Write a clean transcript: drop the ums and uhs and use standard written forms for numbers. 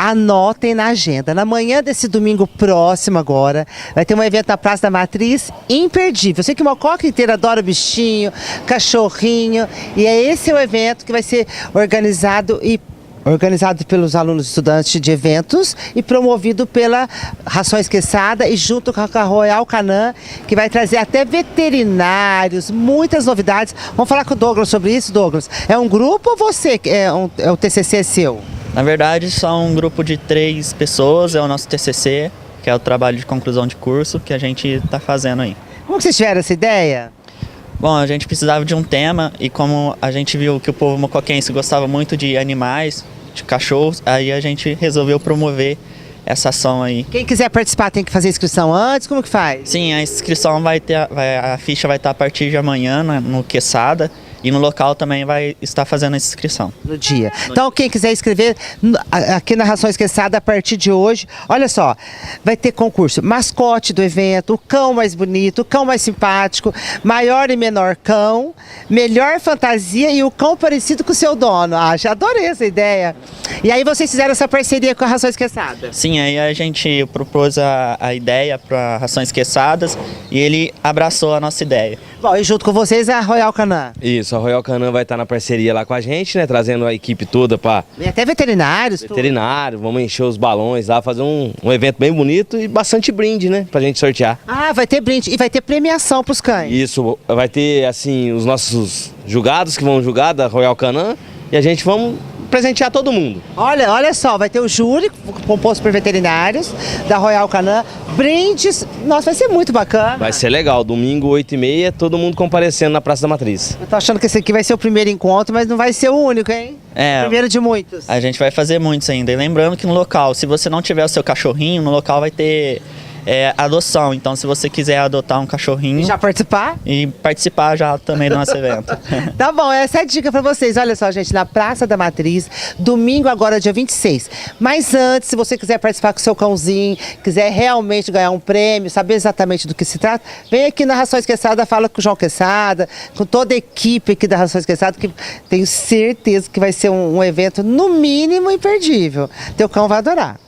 Anotem na agenda. Na manhã desse domingo próximo agora, vai ter um evento na Praça da Matriz imperdível. Eu sei que o Mococa inteiro adora bichinho, cachorrinho, e esse é o evento que vai ser organizado pelos alunos estudantes de eventos e promovido pela Rações Quesada e junto com a Royal Canin, que vai trazer até veterinários, muitas novidades. Vamos falar com o Douglas sobre isso, Douglas. É um grupo ou você, o TCC seu? Na verdade, são um grupo de 3 pessoas, é o nosso TCC, que é o trabalho de conclusão de curso que a gente está fazendo aí. Como que vocês tiveram essa ideia? Bom, a gente precisava de um tema e como a gente viu que o povo mocoquense gostava muito de animais, de cachorros, aí a gente resolveu promover essa ação aí. Quem quiser participar tem que fazer inscrição antes? Como que faz? Sim, a inscrição a ficha vai estar a partir de amanhã no Quesada. E no local também vai estar fazendo a inscrição. No dia. Então, quem quiser inscrever aqui na Rações Quesada a partir de hoje, olha só, vai ter concurso. Mascote do evento, o cão mais bonito, o cão mais simpático, maior e menor cão, melhor fantasia e o cão parecido com o seu dono. Ah, já adorei essa ideia. E aí vocês fizeram essa parceria com a Rações Quesada? Sim, aí a gente propôs a ideia para Rações Quesadas e ele abraçou a nossa ideia. Bom, e junto com vocês a Royal Canin. Isso, a Royal Canin vai estar na parceria lá com a gente, né? Trazendo a equipe toda para... E até veterinários. Veterinário, vamos encher os balões lá, fazer um evento bem bonito e bastante brinde, né? Pra gente sortear. Ah, vai ter brinde e vai ter premiação pros cães. Isso, vai ter, assim, os nossos julgados que vão julgar da Royal Canin e a gente vamos presentear todo mundo. Olha só, vai ter o júri composto por veterinários da Royal Canin, brindes, nossa, vai ser muito bacana. Vai ser legal, domingo 8h30, todo mundo comparecendo na Praça da Matriz. Eu tô achando que esse aqui vai ser o primeiro encontro, mas não vai ser o único, hein? É, primeiro de muitos. A gente vai fazer muitos ainda. E lembrando que no local, se você não tiver o seu cachorrinho, no local vai ter adoção. Então, se você quiser adotar um cachorrinho... E já participar? E participar já também do nosso evento. Tá bom, essa é a dica pra vocês. Olha só, gente, na Praça da Matriz, domingo agora, dia 26. Mas antes, se você quiser participar com o seu cãozinho, quiser realmente ganhar um prêmio, saber exatamente do que se trata, vem aqui na Rações Quesada, fala com o João Quesada, com toda a equipe aqui da Rações Quesada, que tenho certeza que vai ser um evento, no mínimo, imperdível. Teu cão vai adorar.